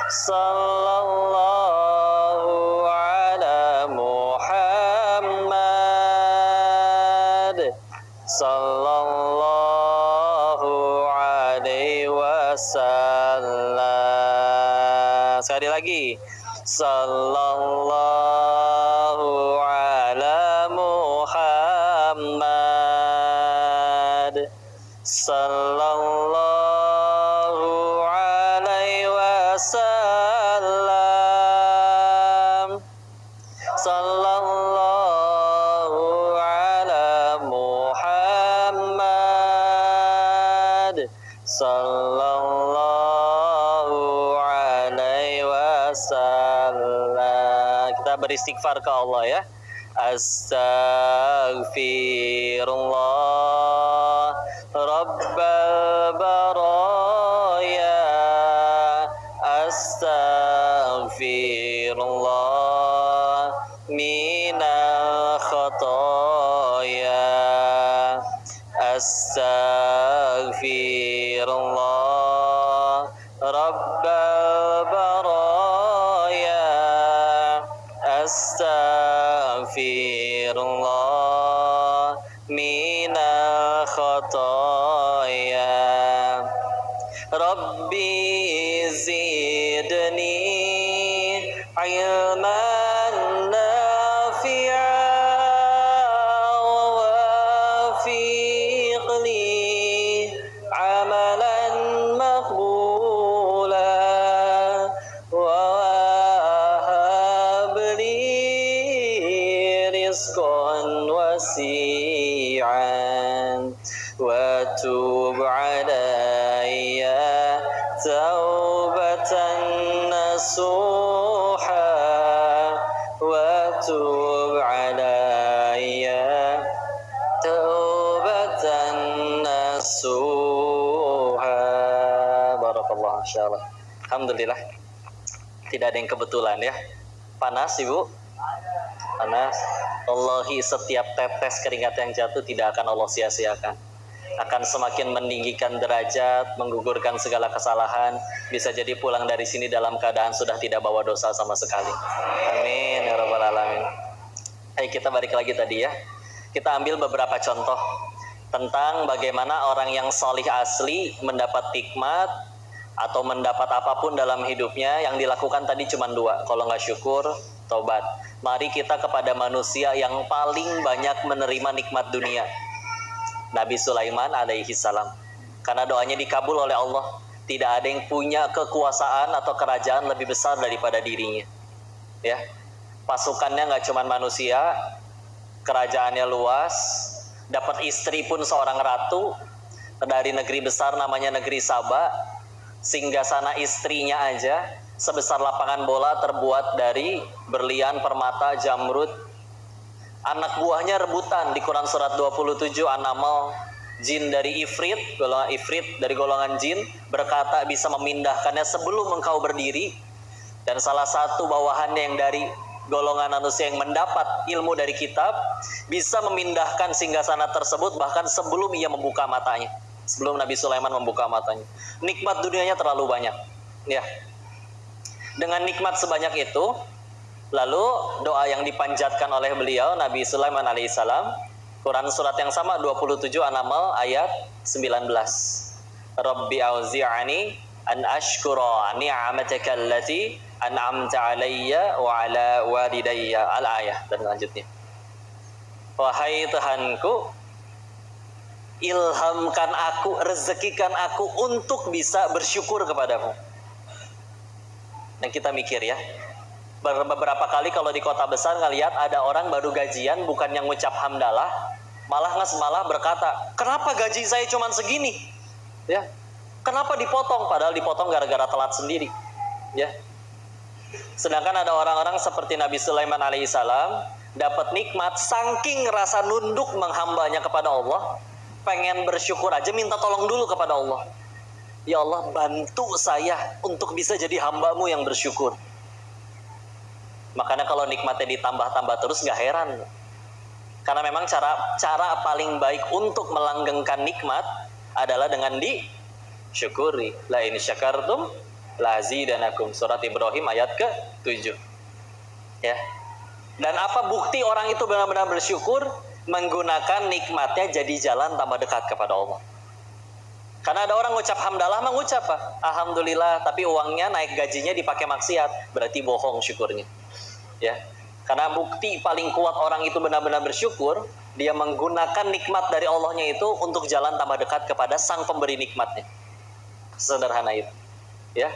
Sallallahu ala Muhammad. Sallallahu alaihi wasallam. Sekali lagi. Sallallahu ala Muhammad. Sallallahu alaihi wasallam. Sallallahu ala Muhammad. Sallallahu alaihi wasallam. Kita beristighfar ke Allah ya. Astaghfirullah Rabbal baraya. Astaghfirullah minal khotoya. Astaghfirullah Rabbal baraya. Astaghfirullah minal khotoya. Rabbi zidni ilman nafi'an wafiqli amalan maqbula wahabli rizqan wasi'an wa tub alayya taubatan nasuha wa tub alayya taubatan nasuha. Barakallah, insyaallah. Alhamdulillah. Tidak ada yang kebetulan ya. Panas Ibu? Panas. Wallahi setiap tetes keringat yang jatuh tidak akan Allah sia-siakan. Akan semakin meninggikan derajat, menggugurkan segala kesalahan. Bisa jadi pulang dari sini dalam keadaan sudah tidak bawa dosa sama sekali. Amin ya rabbal alamin. Ayo kita balik lagi tadi ya. Kita ambil beberapa contoh tentang bagaimana orang yang solih asli mendapat nikmat atau mendapat apapun dalam hidupnya. Yang dilakukan tadi cuma dua. Kalau nggak syukur, tobat. Mari kita kepada manusia yang paling banyak menerima nikmat dunia, Nabi Sulaiman alaihi salam. Karena doanya dikabul oleh Allah. Tidak ada yang punya kekuasaan atau kerajaan lebih besar daripada dirinya. Ya, pasukannya nggak cuma manusia, kerajaannya luas. Dapat istri pun seorang ratu dari negeri besar namanya negeri Saba. Singgasana istrinya aja sebesar lapangan bola terbuat dari berlian, permata, jamrud. Anak buahnya rebutan di Quran surat 27 An-Naml. Jin dari Ifrit, golongan Ifrit dari golongan jin berkata bisa memindahkannya sebelum engkau berdiri. Dan salah satu bawahannya yang dari golongan manusia yang mendapat ilmu dari kitab bisa memindahkan singgasana tersebut bahkan sebelum ia membuka matanya. Sebelum Nabi Sulaiman membuka matanya. Nikmat dunianya terlalu banyak. Ya. Dengan nikmat sebanyak itu, lalu doa yang dipanjatkan oleh beliau Nabi Sulaiman alaihissalam, Quran surat yang sama 27 An-Naml ayat 19. Rabbi auzi'ani an ashkura ni'amataka allati an'amta alayya wa ala walidayya, al-ayah, dan lanjutnya. Wahai Tuhanku, ilhamkan aku, rezekikan aku untuk bisa bersyukur kepadamu. Dan kita mikir ya, beberapa kali kalau di kota besar ngelihat ada orang baru gajian bukan yang ngucap hamdalah, malah berkata, kenapa gaji saya cuma segini? Ya, kenapa dipotong? Padahal dipotong gara-gara telat sendiri. Ya. Sedangkan ada orang-orang seperti Nabi Sulaiman alaihissalam dapat nikmat saking rasa nunduk menghambanya kepada Allah, pengen bersyukur aja minta tolong dulu kepada Allah. Ya Allah, bantu saya untuk bisa jadi hambamu yang bersyukur. Makanya kalau nikmatnya ditambah-tambah terus gak heran. Karena memang cara paling baik untuk melanggengkan nikmat adalah dengan disyukuri. La in syakartum lazidanakum, surat Ibrahim ayat ke-7. Ya. Dan apa bukti orang itu benar-benar bersyukur? Menggunakan nikmatnya jadi jalan tambah dekat kepada Allah. Karena ada orang ngucap hamdalah, mengucap apa? Alhamdulillah, tapi uangnya naik gajinya dipakai maksiat, berarti bohong syukurnya. Ya. Karena bukti paling kuat orang itu benar-benar bersyukur, dia menggunakan nikmat dari Allahnya itu untuk jalan tambah dekat kepada sang pemberi nikmatnya. Sederhana itu. Ya.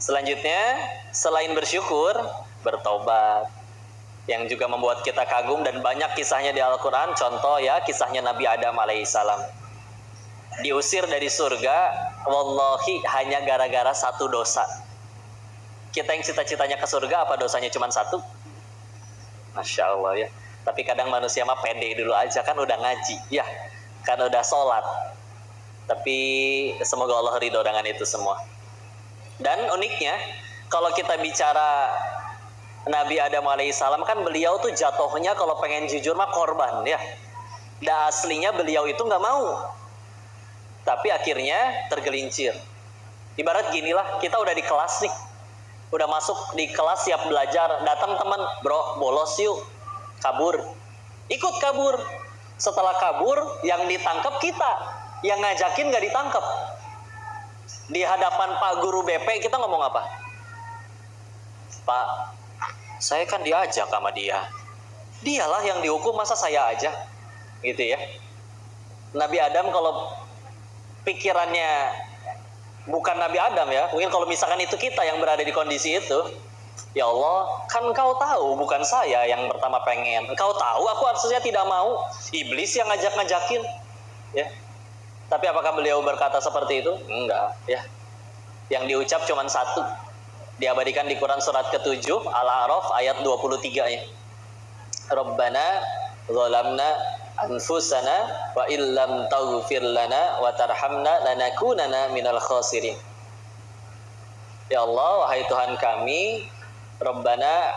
Selanjutnya, selain bersyukur, bertobat. Yang juga membuat kita kagum dan banyak kisahnya di Al-Quran. Contoh ya, kisahnya Nabi Adam alaihissalam. Diusir dari surga, wallahi hanya gara-gara satu dosa. Kita yang cita-citanya ke surga, apa dosanya cuma satu? Masya Allah ya. Tapi kadang manusia mah pede dulu aja, kan udah ngaji, ya, kan udah sholat. Tapi semoga Allah ridho dengan itu semua. Dan uniknya, kalau kita bicara Nabi Adam alaihissalam, kan beliau tuh jatuhnya kalau pengen jujur mah korban ya. Dan aslinya beliau itu nggak mau, tapi akhirnya tergelincir. Ibarat ginilah, kita udah di kelas nih, udah masuk di kelas siap belajar, datang teman, bro bolos yuk, kabur, ikut kabur. Setelah kabur, yang ditangkap kita, yang ngajakin nggak ditangkap. Di hadapan Pak Guru BP kita ngomong apa? Pak, saya kan diajak sama dia. Dialah yang dihukum, masa saya aja? Gitu ya. Nabi Adam kalau pikirannya bukan Nabi Adam ya, mungkin kalau misalkan itu kita yang berada di kondisi itu, ya Allah, kan Engkau tahu bukan saya yang pertama pengen. Engkau tahu aku harusnya tidak mau. Iblis yang ngajak-ngajakin. Ya. Tapi apakah beliau berkata seperti itu? Enggak, ya. Yang diucap cuma satu. Diabadikan di Quran surat ke-7 Al-A'raf ayat 23-nya. Rabbana zalamna anfusana wa illam taghfir lana wa tarhamna lanakunanna minal khasirin. Ya Allah, wahai Tuhan kami, Rabbana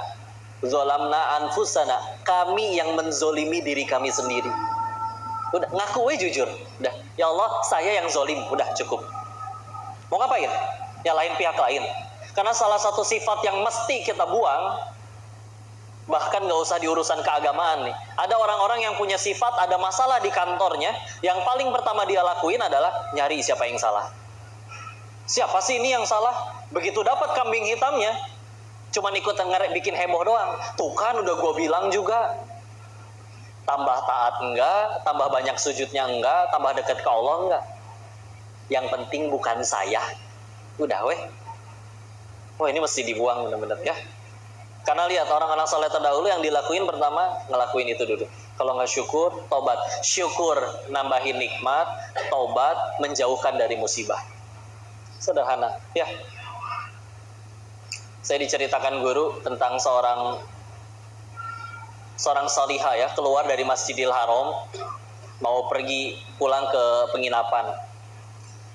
zalamna anfusana, kami yang menzolimi diri kami sendiri. Udah, ngaku jujur. Udah, ya Allah, saya yang zolim. Udah, cukup. Mau ngapain? Nyalahin pihak lain. Karena salah satu sifat yang mesti kita buang, bahkan gak usah di urusan keagamaan nih. Ada orang-orang yang punya sifat, ada masalah di kantornya, yang paling pertama dia lakuin adalah nyari siapa yang salah. Siapa sih ini yang salah? Begitu dapat kambing hitamnya, cuman ikut bikin heboh doang. Tuh kan udah gue bilang juga. Tambah taat enggak, tambah banyak sujudnya enggak, tambah dekat ke Allah enggak. Yang penting bukan saya. Udah weh. Wah, ini mesti dibuang benar-benar ya. Karena lihat orang-orang saleh terdahulu yang dilakuin pertama ngelakuin itu dulu. Kalau nggak syukur, tobat. Syukur nambahin nikmat, tobat menjauhkan dari musibah. Sederhana, ya. Saya diceritakan guru tentang seorang salihah ya, keluar dari Masjidil Haram, mau pergi pulang ke penginapan.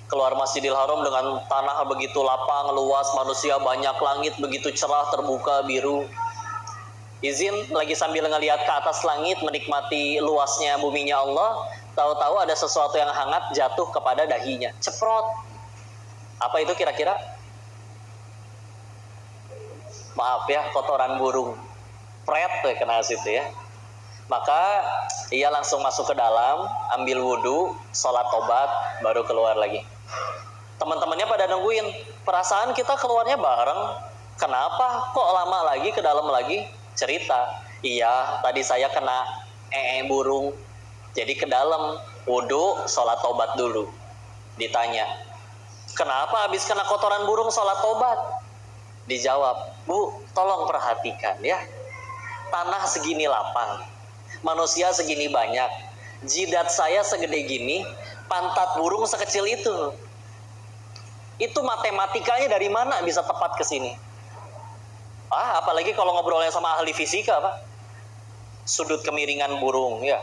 Keluar Masjidil Haram dengan tanah begitu lapang, luas, manusia banyak, langit begitu cerah, terbuka, biru. Izin lagi sambil ngelihat ke atas langit, menikmati luasnya buminya Allah, tahu-tahu ada sesuatu yang hangat jatuh kepada dahinya. Ceprot. Apa itu kira-kira? Maaf ya, kotoran burung. Pret tuh kena situ ya. Maka ia langsung masuk ke dalam, ambil wudhu, sholat tobat, baru keluar lagi. Teman-temannya pada nungguin. Perasaan kita keluarnya bareng. Kenapa kok lama lagi ke dalam lagi? Cerita. Iya, tadi saya kena burung. Jadi ke dalam, wudhu, sholat tobat dulu. Ditanya, kenapa habis kena kotoran burung sholat tobat? Dijawab, Bu, tolong perhatikan ya. Tanah segini lapang, manusia segini banyak, jidat saya segede gini, pantat burung sekecil itu. Itu matematikanya dari mana bisa tepat ke sini? Apalagi kalau ngobrolnya sama ahli fisika, Pak. Sudut kemiringan burung, ya.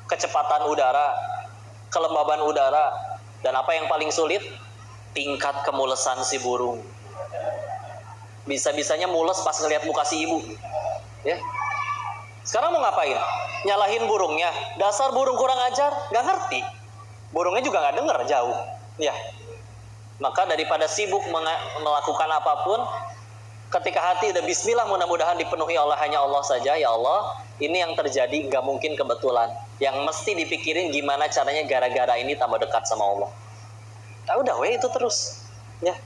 Kecepatan udara, kelembaban udara, dan apa yang paling sulit? Tingkat kemulesan si burung. Bisa-bisanya mules pas ngelihat muka si ibu. Ya. Sekarang mau ngapain? Nyalahin burungnya. Dasar burung kurang ajar, nggak ngerti. Burungnya juga nggak denger jauh. Ya. Maka daripada sibuk melakukan apapun, ketika hati udah bismillah, mudah-mudahan dipenuhi oleh hanya Allah saja. Ya Allah, ini yang terjadi gak mungkin kebetulan. Yang mesti dipikirin gimana caranya gara-gara ini tambah dekat sama Allah. Nah, udah itu terus. Ya.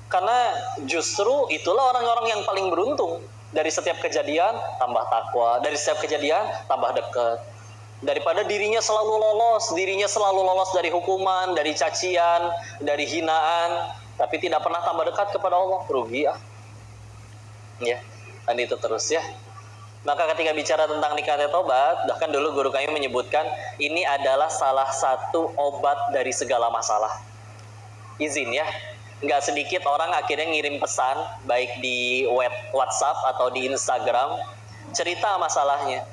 Karena justru itulah orang-orang yang paling beruntung. Dari setiap kejadian tambah takwa, dari setiap kejadian tambah dekat. Daripada dirinya selalu lolos dari hukuman, dari cacian, dari hinaan, tapi tidak pernah tambah dekat kepada Allah, rugi ya. Ya, dan itu terus ya. Maka ketika bicara tentang nikahnya tobat, bahkan dulu guru kami menyebutkan ini adalah salah satu obat dari segala masalah. Izin ya, nggak sedikit orang akhirnya ngirim pesan baik di WhatsApp atau di Instagram cerita masalahnya.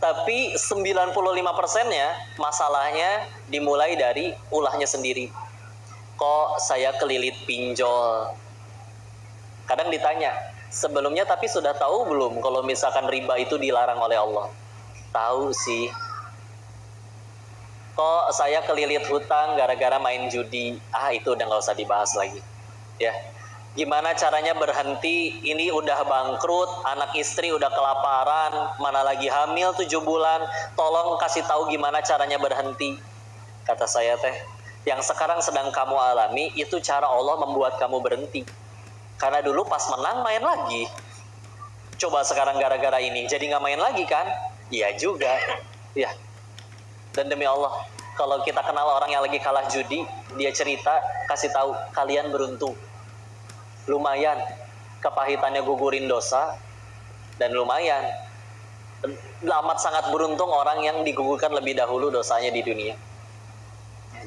Tapi 95%-nya masalahnya dimulai dari ulahnya sendiri. Kok saya kelilit pinjol? Kadang ditanya, sebelumnya tapi sudah tahu belum kalau misalkan riba itu dilarang oleh Allah? Tahu sih. Kok saya kelilit hutang gara-gara main judi? Itu udah nggak usah dibahas lagi. Ya. Gimana caranya berhenti? Ini udah bangkrut, anak istri udah kelaparan, mana lagi hamil 7 bulan. Tolong kasih tahu gimana caranya berhenti. Kata saya teh, yang sekarang sedang kamu alami itu cara Allah membuat kamu berhenti. Karena dulu pas menang main lagi. Coba sekarang gara-gara ini jadi nggak main lagi kan? Iya juga. Ya. Dan demi Allah, kalau kita kenal orang yang lagi kalah judi, dia cerita, kasih tahu kalian beruntung. Lumayan kepahitannya gugurin dosa, dan lumayan amat sangat beruntung orang yang digugurkan lebih dahulu dosanya di dunia.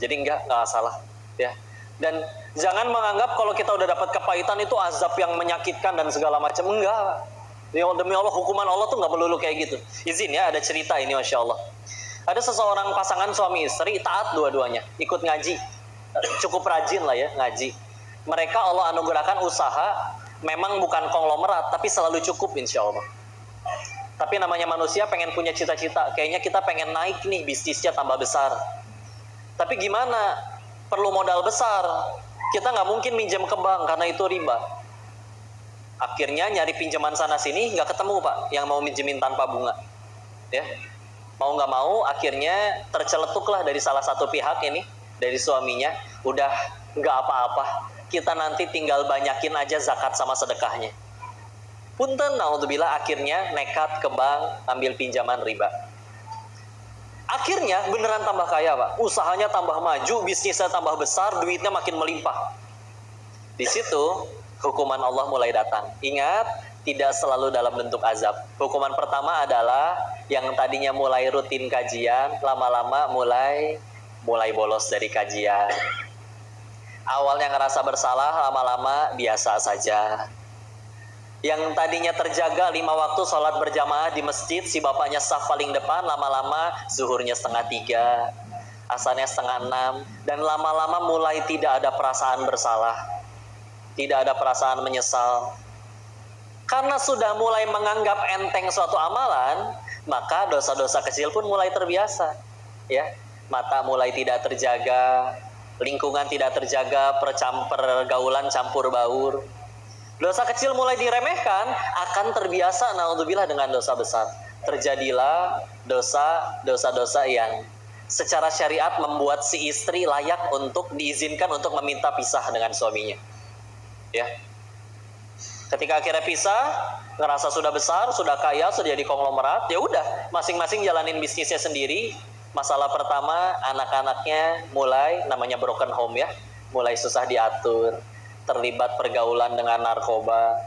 Jadi enggak salah ya. Dan jangan menganggap kalau kita udah dapat kepahitan itu azab yang menyakitkan dan segala macam. Enggak. Demi Allah, hukuman Allah tuh nggak melulu kayak gitu. Izin ya, ada cerita ini, Masya Allah. Ada seseorang pasangan suami istri taat dua-duanya, ikut ngaji, cukup rajin lah ya ngaji. Mereka Allah anugerahkan usaha, memang bukan konglomerat, tapi selalu cukup insya Allah. Tapi namanya manusia pengen punya cita-cita, kayaknya kita pengen naik nih, bisnisnya tambah besar. Tapi gimana? Perlu modal besar. Kita nggak mungkin minjem ke bank karena itu riba. Akhirnya nyari pinjaman sana sini nggak ketemu Pak, yang mau minjemin tanpa bunga. Ya, mau nggak mau akhirnya terceletuklah dari salah satu pihak ini, dari suaminya, udah nggak apa-apa. Kita nanti tinggal banyakin aja zakat sama sedekahnya. Punten, naudzubillah, akhirnya nekat ke bank ambil pinjaman riba. Akhirnya beneran tambah kaya Pak, usahanya tambah maju, bisnisnya tambah besar, duitnya makin melimpah. Di situ hukuman Allah mulai datang. Ingat, tidak selalu dalam bentuk azab. Hukuman pertama adalah yang tadinya mulai rutin kajian, lama-lama mulai bolos dari kajian. Awalnya ngerasa bersalah, lama-lama biasa saja. Yang tadinya terjaga 5 waktu sholat berjamaah di masjid, si bapaknya saf paling depan, lama-lama zuhurnya 2:30, asarnya 5:30, dan lama-lama mulai tidak ada perasaan bersalah, tidak ada perasaan menyesal. Karena sudah mulai menganggap enteng suatu amalan, maka dosa-dosa kecil pun mulai terbiasa. Ya, mata mulai tidak terjaga, lingkungan tidak terjaga, pergaulan campur baur. Dosa kecil mulai diremehkan, akan terbiasa naudzubillah dengan dosa besar. Terjadilah dosa-dosa yang secara syariat membuat si istri layak untuk diizinkan untuk meminta pisah dengan suaminya. Ya. Ketika akhirnya pisah, ngerasa sudah besar, sudah kaya, sudah jadi konglomerat, ya udah, masing-masing jalanin bisnisnya sendiri. Masalah pertama, anak-anaknya mulai, namanya broken home ya, mulai susah diatur, terlibat pergaulan dengan narkoba.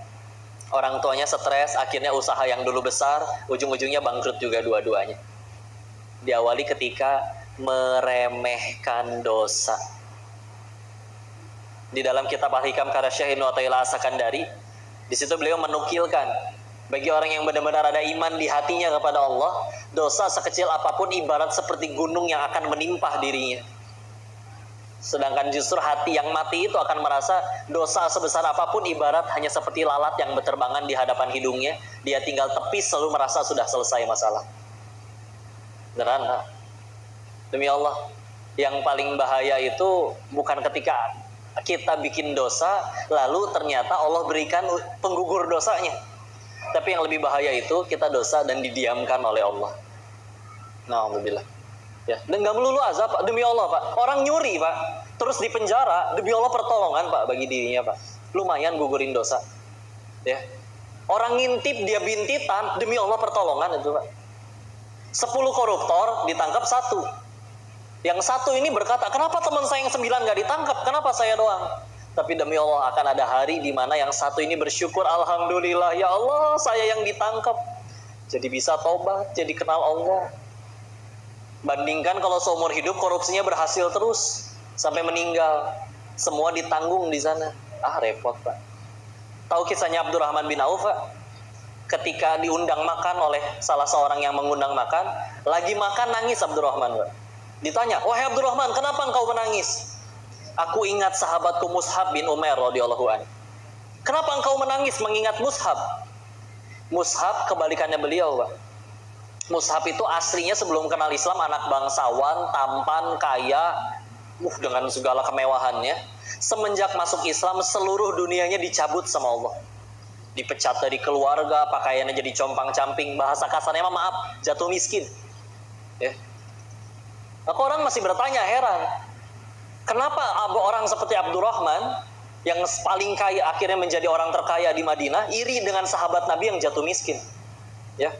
Orang tuanya stres, akhirnya usaha yang dulu besar, ujung-ujungnya bangkrut juga dua-duanya. Diawali ketika meremehkan dosa. Di dalam kitab Al-Hikam karya Syekh Ibnu Athaillah As-Sakandari, di situ beliau menukilkan, bagi orang yang benar-benar ada iman di hatinya kepada Allah, dosa sekecil apapun ibarat seperti gunung yang akan menimpah dirinya. Sedangkan justru hati yang mati itu akan merasa dosa sebesar apapun ibarat hanya seperti lalat yang berterbangan di hadapan hidungnya. Dia tinggal tepis selalu merasa sudah selesai masalah. Beneran, Demi Allah. Yang paling bahaya itu bukan ketika kita bikin dosa lalu ternyata Allah berikan penggugur dosanya, tapi yang lebih bahaya itu kita dosa dan didiamkan oleh Allah. Alhamdulillah. Ya, dan nggak melulu azab Pak, demi Allah Pak. Orang nyuri Pak, terus di penjara, demi Allah pertolongan Pak bagi dirinya Pak. Lumayan gugurin dosa. Ya. Orang ngintip dia bintitan, demi Allah pertolongan itu Pak. 10 koruptor ditangkap 1. Yang 1 ini berkata, kenapa teman saya yang 9 nggak ditangkap? Kenapa saya doang? Tapi demi Allah akan ada hari di mana yang 1 ini bersyukur, alhamdulillah ya Allah saya yang ditangkap. Jadi bisa taubat, jadi kenal Allah. Bandingkan kalau seumur hidup korupsinya berhasil terus sampai meninggal, semua ditanggung di sana. Repot Pak. Tahu kisahnya Abdurrahman bin Auf Pak? Ketika diundang makan oleh salah seorang yang mengundang makan, lagi makan nangis Abdurrahman Pak. Ditanya, wahai Abdurrahman, kenapa engkau menangis? Aku ingat sahabatku Mus'hab bin Umair radhiyallahu anhu. Kenapa engkau menangis mengingat Mus'hab? Mus'hab kebalikannya beliau Pak. Mus'hab itu aslinya sebelum kenal Islam anak bangsawan, tampan, kaya, dengan segala kemewahannya. Semenjak masuk Islam seluruh dunianya dicabut sama Allah. Dipecat dari keluarga, pakaiannya jadi compang-camping, bahasa kasarnya maaf, jatuh miskin. Ya. Maka orang masih bertanya, heran. Kenapa orang seperti Abdurrahman yang paling kaya akhirnya menjadi orang terkaya di Madinah iri dengan sahabat Nabi yang jatuh miskin? Ya.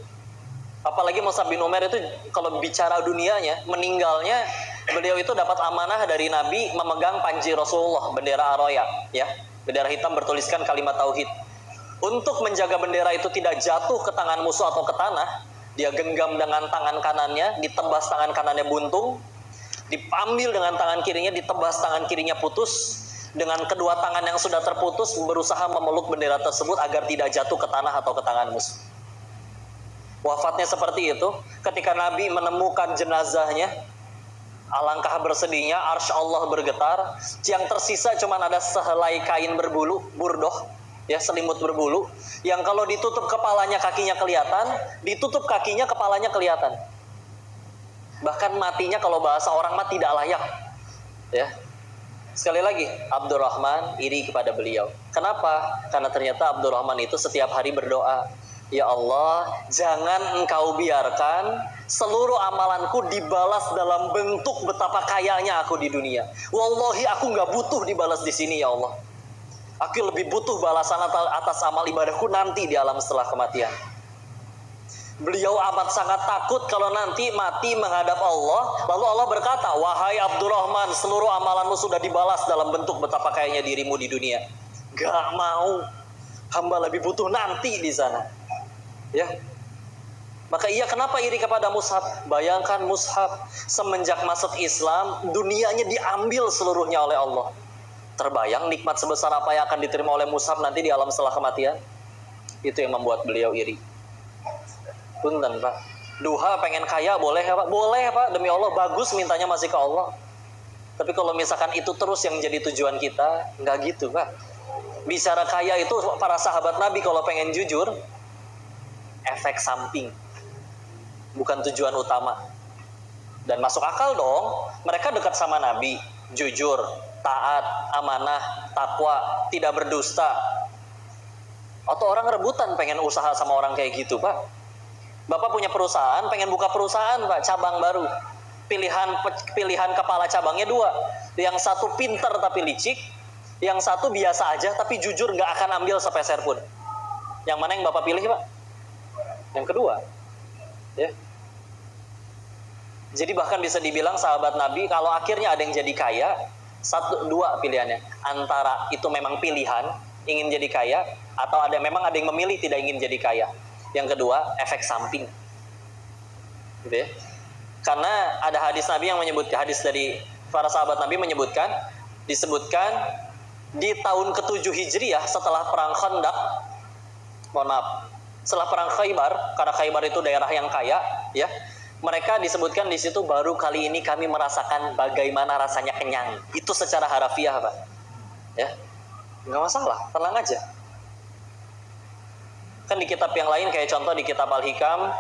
Apalagi Mus'hab bin Umair itu kalau bicara dunianya, meninggalnya beliau itu dapat amanah dari Nabi memegang panji Rasulullah, bendera Aroya, ya, bendera hitam bertuliskan kalimat tauhid. Untuk menjaga bendera itu tidak jatuh ke tangan musuh atau ke tanah, dia genggam dengan tangan kanannya, ditebas tangan kanannya buntung, diambil dengan tangan kirinya, ditebas tangan kirinya putus. Dengan kedua tangan yang sudah terputus berusaha memeluk bendera tersebut agar tidak jatuh ke tanah atau ke tangan musuh. Wafatnya seperti itu. Ketika Nabi menemukan jenazahnya, alangkah bersedihnya, arsy Allah bergetar. Yang tersisa cuma ada sehelai kain berbulu, burdoh, ya, selimut berbulu, yang kalau ditutup kepalanya kakinya kelihatan, ditutup kakinya kepalanya kelihatan. Bahkan matinya kalau bahasa orang mah tidak layak. Ya. Sekali lagi, Abdurrahman iri kepada beliau. Kenapa? Karena ternyata Abdurrahman itu setiap hari berdoa, ya Allah, jangan engkau biarkan seluruh amalanku dibalas dalam bentuk betapa kayanya aku di dunia. Wallahi aku nggak butuh dibalas di sini ya Allah. Aku lebih butuh balasan atas amal ibadahku nanti di alam setelah kematian. Beliau amat sangat takut kalau nanti mati menghadap Allah, lalu Allah berkata, wahai Abdurrahman, seluruh amalanmu sudah dibalas dalam bentuk betapa kayanya dirimu di dunia. Gak mau, hamba lebih butuh nanti di sana. Ya, maka ia kenapa iri kepada Mus'hab? Bayangkan Mus'hab semenjak masuk Islam, dunianya diambil seluruhnya oleh Allah. Terbayang nikmat sebesar apa yang akan diterima oleh Mus'hab nanti di alam setelah kematian? Itu yang membuat beliau iri. Punten Pak, duha pengen kaya boleh ya Pak? Boleh Pak, demi Allah bagus, mintanya masih ke Allah. Tapi kalau misalkan itu terus yang jadi tujuan kita, nggak gitu Pak. Bicara kaya itu para sahabat Nabi kalau pengen jujur, efek samping, bukan tujuan utama. Dan masuk akal dong, mereka dekat sama Nabi, jujur, taat, amanah, takwa, tidak berdusta. Atau orang rebutan pengen usaha sama orang kayak gitu Pak. Bapak punya perusahaan, pengen buka perusahaan Pak, cabang baru. Pilihan kepala cabangnya 2. Yang satu pinter tapi licik, yang satu biasa aja tapi jujur nggak akan ambil sepeser pun. Yang mana yang Bapak pilih Pak? Yang kedua, ya. Jadi bahkan bisa dibilang sahabat Nabi kalau akhirnya ada yang jadi kaya, 2 pilihannya. Antara itu memang pilihan ingin jadi kaya, atau memang ada yang memilih tidak ingin jadi kaya. Yang kedua, efek samping, gitu ya. Karena ada hadis Nabi yang menyebutkan, hadis dari para sahabat Nabi menyebutkan, disebutkan di tahun ke-7 Hijriah setelah perang Khandaq, setelah perang Khaybar, karena Khaybar itu daerah yang kaya, ya. Mereka disebutkan di situ baru kali ini kami merasakan bagaimana rasanya kenyang. Itu secara harafiah, Pak. Ya. Enggak masalah, tenang aja. Kan di kitab yang lain kayak contoh di kitab Al-Hikam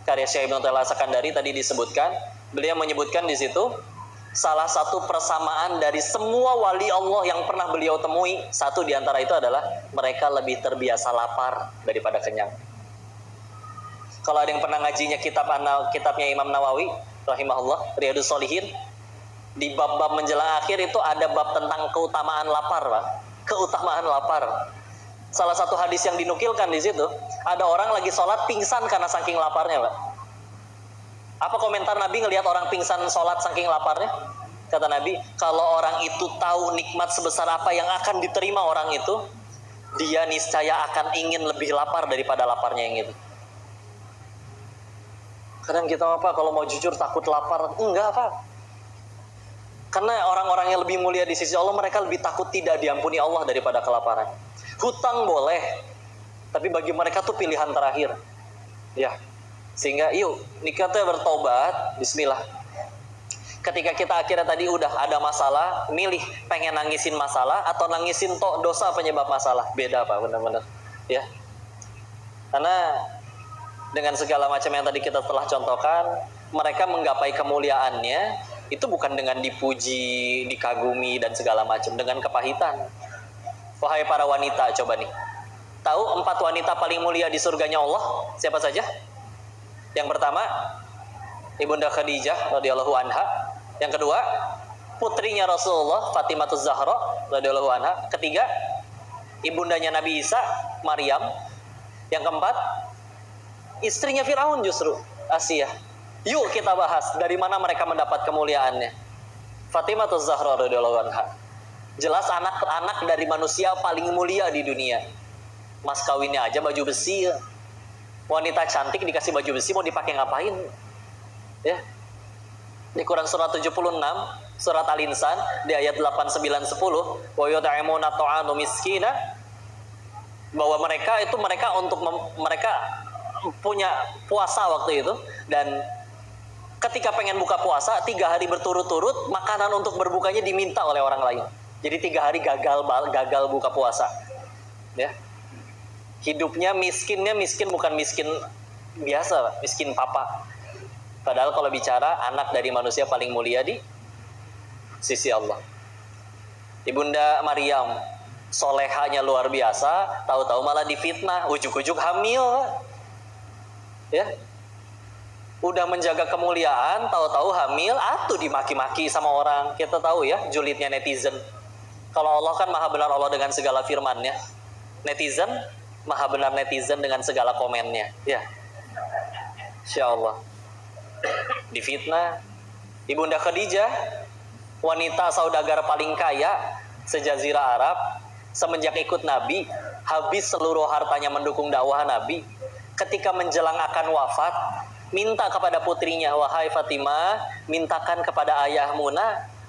karya Syekh Ibnu Taimiyah As-Sakandari tadi disebutkan, beliau menyebutkan di situ salah satu persamaan dari semua wali Allah yang pernah beliau temui, satu di antara itu adalah mereka lebih terbiasa lapar daripada kenyang. Kalau ada yang pernah ngajinya kitabnya Imam Nawawi rahimahullah, Riyadhus Shalihin, di bab-bab menjelang akhir itu ada bab tentang keutamaan lapar, Pak. Keutamaan lapar. Salah satu hadis yang dinukilkan di situ, ada orang lagi sholat pingsan karena saking laparnya, Pak. Apa komentar Nabi ngelihat orang pingsan sholat saking laparnya? Kata Nabi, kalau orang itu tahu nikmat sebesar apa yang akan diterima orang itu, dia niscaya akan ingin lebih lapar daripada laparnya yang itu. Kadang kita apa kalau mau jujur takut lapar? Enggak, Pak. Karena orang-orang yang lebih mulia di sisi Allah, mereka lebih takut tidak diampuni Allah daripada kelaparan. Hutang boleh, tapi bagi mereka tuh pilihan terakhir. Ya. Sehingga yuk kita bertobat, bismillah. Ketika kita akhirnya tadi udah ada masalah, milih pengen nangisin masalah atau nangisin dosa penyebab masalah. Beda, Pak, benar-benar. Ya. Karena dengan segala macam yang tadi kita telah contohkan, mereka menggapai kemuliaannya itu bukan dengan dipuji, dikagumi dan segala macam, dengan kepahitan. Wahai para wanita, coba nih. Tahu 4 wanita paling mulia di surganya Allah? Siapa saja? Yang pertama, Ibunda Khadijah radhiyallahu anha. Yang kedua, putrinya Rasulullah, Fatimahuz Zahra radhiyallahu anha. Ketiga, ibundanya Nabi Isa, Maryam. Yang keempat, istrinya Firaun justru, Asiyah. Yuk kita bahas dari mana mereka mendapat kemuliaannya. Fatimahuz Zahra radhiyallahu anha. Jelas anak-anak dari manusia paling mulia di dunia. Mas kawinnya aja baju besi ya. Wanita cantik dikasih baju besi mau dipakai ngapain? Ya. Di Quran surat 76, surat Al-Insan di ayat 8, 9, 10, wa yut'imuna ta'anu miskina, bahwa mereka mereka punya puasa waktu itu, dan ketika pengen buka puasa 3 hari berturut-turut, makanan untuk berbukanya diminta oleh orang lain. Jadi 3 hari gagal buka puasa. Ya. Hidupnya miskinnya miskin bukan miskin biasa, miskin papa. Padahal kalau bicara anak dari manusia paling mulia di sisi Allah. Ibunda Maryam, solehanya luar biasa, tahu-tahu malah difitnah, ujuk-ujuk hamil. Ya. Udah menjaga kemuliaan, tahu-tahu hamil, atuh dimaki-maki sama orang. Kita tahu ya, julidnya netizen. Kalau Allah kan maha benar Allah dengan segala firman-Nya. Netizen maha benar netizen dengan segala komennya. Ya. Insya Allah. Difitnah. Ibunda Khadijah, wanita saudagar paling kaya sejazirah Arab, semenjak ikut Nabi, habis seluruh hartanya mendukung dakwah Nabi. Ketika menjelang akan wafat, minta kepada putrinya, wahai Fatimah, mintakan kepada ayahmu,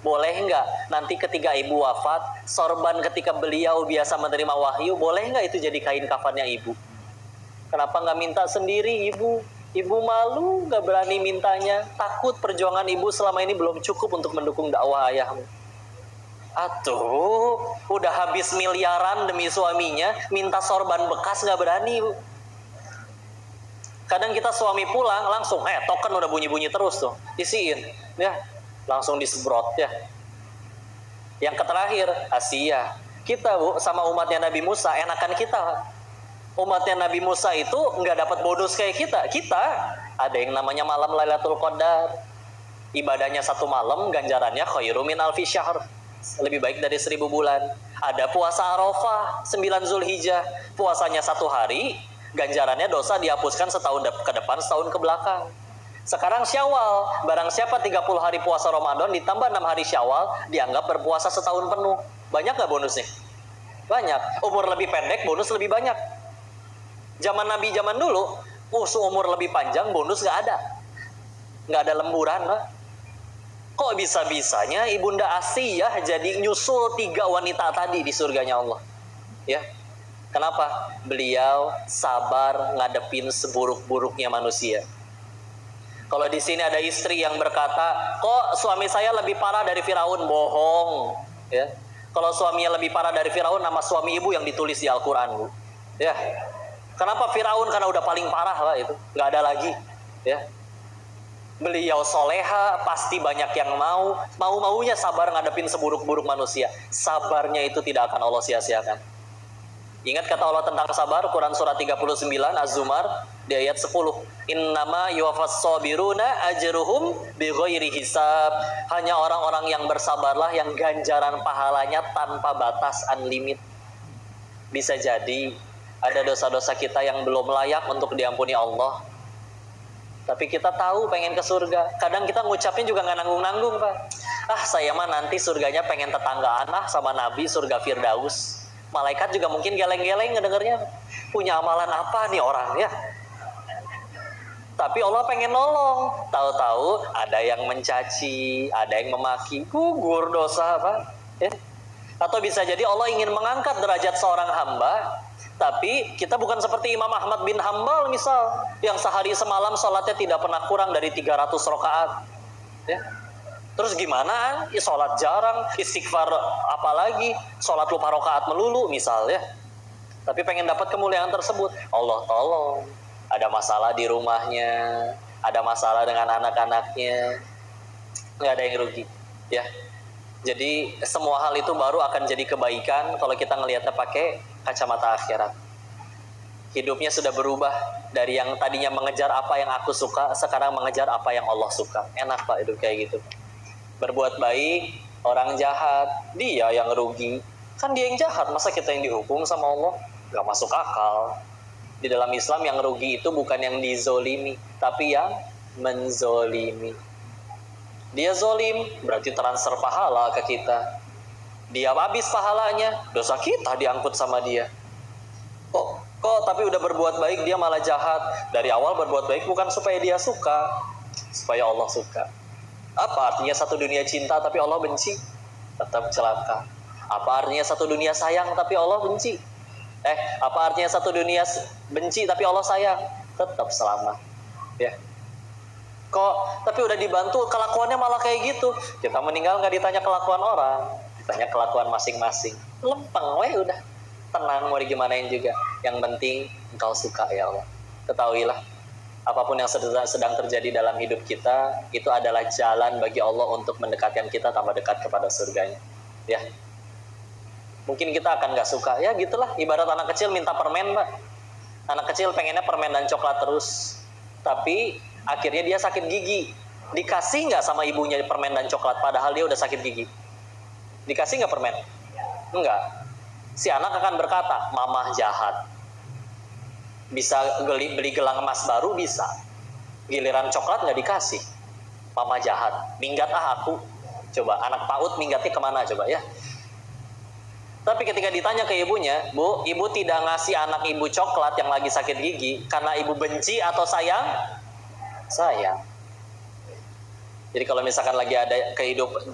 boleh enggak nanti ketika ibu wafat, sorban ketika beliau biasa menerima wahyu, boleh enggak itu jadi kain kafannya ibu? Kenapa enggak minta sendiri ibu? Ibu malu, enggak berani mintanya, takut perjuangan ibu selama ini belum cukup untuk mendukung dakwah ayahmu. Atuh, udah habis miliaran demi suaminya, minta sorban bekas enggak berani, Bu. Kadang kita suami pulang langsung, token udah bunyi-bunyi terus tuh, isiin, ya. Langsung disebrot ya. Yang terakhir, Asia. Kita, Bu, sama umatnya Nabi Musa, enakan kita. Umatnya Nabi Musa itu nggak dapat bonus kayak kita. Kita ada yang namanya malam Lailatul Qadar. Ibadahnya 1 malam, ganjarannya khairu min alfi syahr. Lebih baik dari 1000 bulan. Ada puasa Arafah, 9 Zulhijjah. Puasanya 1 hari, ganjarannya dosa dihapuskan setahun ke depan, setahun ke belakang. Sekarang Syawal, barang siapa 30 hari puasa Ramadan ditambah 6 hari Syawal, dianggap berpuasa setahun penuh. Banyak gak bonusnya? Banyak. Umur lebih pendek, bonus lebih banyak. Zaman Nabi zaman dulu, umur lebih panjang, bonus gak ada. Gak ada lemburan, Pak. Kok bisa-bisanya Ibunda Asiyah jadi nyusul 3 wanita tadi di surganya Allah? Ya. Kenapa? Beliau sabar ngadepin seburuk-buruknya manusia. Kalau di sini ada istri yang berkata, kok suami saya lebih parah dari Firaun? Bohong. Ya. Kalau suaminya lebih parah dari Firaun, nama suami ibu yang ditulis di Al-Quran, Bu. Ya. Kenapa Firaun? Karena udah paling parah lah itu, nggak ada lagi. Ya. Beliau soleha, pasti banyak yang mau-maunya sabar ngadepin seburuk-buruk manusia. Sabarnya itu tidak akan Allah sia-siakan. Ingat kata Allah tentang sabar, Quran surat 39 Az-Zumar di ayat 10. Innama yuwaffas sabiruna ajruhum bighairi hisab. Hanya orang-orang yang bersabarlah yang ganjaran pahalanya tanpa batas, unlimit. Bisa jadi ada dosa-dosa kita yang belum layak untuk diampuni Allah, tapi kita tahu pengen ke surga. Kadang kita ngucapnya juga nggak nanggung-nanggung, Pak. Saya mah nanti surganya pengen tetanggaan sama Nabi, surga Firdaus. Malaikat juga mungkin geleng-geleng ngedengernya. Punya amalan apa nih orang ya? Tapi Allah pengen nolong. Tahu-tahu ada yang mencaci, ada yang memaki, gugur dosa, Pak. Ya. Atau bisa jadi Allah ingin mengangkat derajat seorang hamba, tapi kita bukan seperti Imam Ahmad bin Hambal misal, yang sehari semalam sholatnya tidak pernah kurang dari 300 rakaat. Ya. Terus gimana? Ya, sholat jarang, istighfar apalagi, sholat lupa rakaat melulu misal ya. Tapi pengen dapat kemuliaan tersebut, Allah tolong. Ada masalah di rumahnya, ada masalah dengan anak-anaknya, nggak ada yang rugi. Ya. Jadi semua hal itu baru akan jadi kebaikan kalau kita ngelihatnya pakai kacamata akhirat. Hidupnya sudah berubah dari yang tadinya mengejar apa yang aku suka, sekarang mengejar apa yang Allah suka. Enak, Pak, hidup kayak gitu. Berbuat baik, orang jahat, dia yang rugi. Kan dia yang jahat, masa kita yang dihukum sama Allah? Gak masuk akal. Di dalam Islam yang rugi itu bukan yang dizolimi, tapi yang menzolimi. Dia zolim, berarti transfer pahala ke kita. Dia habis pahalanya, dosa kita diangkut sama dia. Kok tapi udah berbuat baik dia malah jahat. Dari awal berbuat baik bukan supaya dia suka, supaya Allah suka. Apa artinya satu dunia cinta tapi Allah benci? Tetap celaka. Apa artinya satu dunia sayang tapi Allah benci? Apa artinya satu dunia benci tapi Allah sayang? Tetap selamat. Ya. Kok tapi udah dibantu kelakuannya malah kayak gitu. Kita meninggal nggak ditanya kelakuan orang, ditanya kelakuan masing-masing. Lempeng udah. Tenang, mau digimanain juga. Yang penting engkau suka ya Allah. Ketahuilah, apapun yang sedang terjadi dalam hidup kita, itu adalah jalan bagi Allah untuk mendekatkan kita tambah dekat kepada surganya. Ya. Mungkin kita akan nggak suka. Ya gitulah, ibarat anak kecil minta permen, Pak. Anak kecil pengennya permen dan coklat terus. Tapi akhirnya dia sakit gigi. Dikasih nggak sama ibunya permen dan coklat, padahal dia udah sakit gigi? Dikasih nggak permen? Enggak. Si anak akan berkata, mamah jahat. Bisa beli gelang emas baru, bisa. Giliran coklat nggak dikasih. Mama jahat. Minggat aku. Coba, anak PAUD minggatnya kemana coba ya? Tapi ketika ditanya ke ibunya, Bu, ibu tidak ngasih anak ibu coklat yang lagi sakit gigi karena ibu benci atau sayang? Sayang. Jadi kalau misalkan lagi ada kehidupan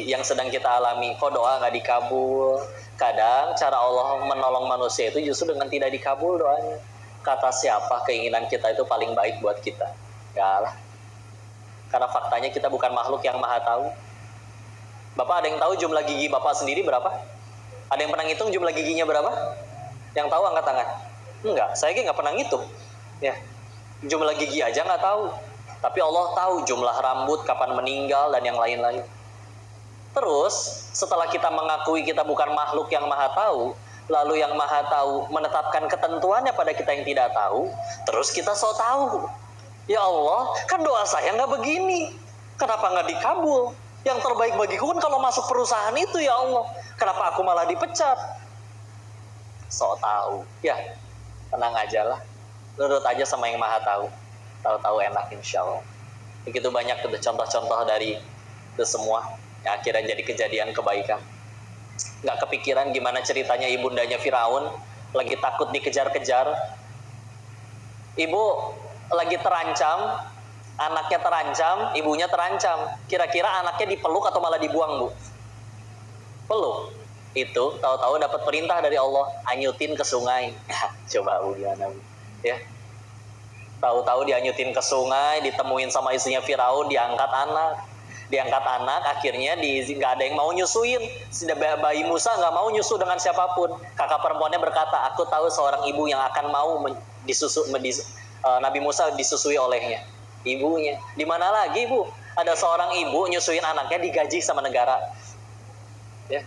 yang sedang kita alami, kok doa nggak dikabul? Kadang cara Allah menolong manusia itu justru dengan tidak dikabul doanya. Kata siapa keinginan kita itu paling baik buat kita? Enggak lah. Karena faktanya kita bukan makhluk yang maha tahu. Bapak ada yang tahu jumlah gigi Bapak sendiri berapa? Ada yang pernah ngitung jumlah giginya berapa? Yang tahu angkat tangan. Enggak, saya nggak pernah ngitung. Ya, jumlah gigi aja nggak tahu. Tapi Allah tahu jumlah rambut, kapan meninggal, dan yang lain-lain. Terus, setelah kita mengakui kita bukan makhluk yang maha tahu, lalu yang maha tahu menetapkan ketentuannya pada kita yang tidak tahu, terus kita so tahu. Ya Allah, kan doa saya nggak begini. Kenapa nggak dikabul? Yang terbaik bagiku kan kalau masuk perusahaan itu ya Allah. Kenapa aku malah dipecat? So tahu. Ya, tenang aja lah. Nurut aja sama yang maha tahu. Tahu-tahu enak insya Allah. Begitu banyak contoh-contoh dari itu semua yang akhirnya jadi kejadian kebaikan. Nggak kepikiran gimana ceritanya ibundanya Firaun lagi takut dikejar-kejar. Ibu lagi terancam, anaknya terancam, ibunya terancam. Kira-kira anaknya dipeluk atau malah dibuang, Bu? Peluk. Itu tahu-tahu dapat perintah dari Allah, anyutin ke sungai. Coba Bu gimana, Bu? Ya. Tahu-tahu dianyutin ke sungai, ditemuin sama istrinya Firaun, diangkat anak, akhirnya nggak ada yang mau nyusuin. Bayi Musa nggak mau nyusu dengan siapapun. Kakak perempuannya berkata, aku tahu seorang ibu yang akan mau Nabi Musa disusui olehnya. ibunya. Di mana lagi, Bu? Ada seorang ibu nyusuin anaknya digaji sama negara. Ya.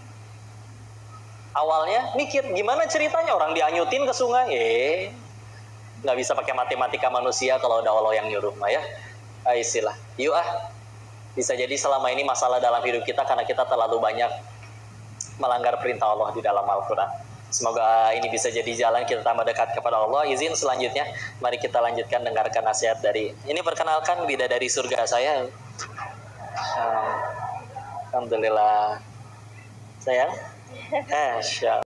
Awalnya mikir gimana ceritanya orang dianyutin ke sungai. Nggak bisa pakai matematika manusia kalau ada Allah yang nyuruh mah ya. Istilah. Yuk bisa jadi selama ini masalah dalam hidup kita karena kita terlalu banyak melanggar perintah Allah di dalam Al-Quran. Semoga ini bisa jadi jalan kita tambah dekat kepada Allah. Izin selanjutnya, mari kita lanjutkan dengarkan nasihat dari ini. Perkenalkan bidadari surga saya. Alhamdulillah. Sayang.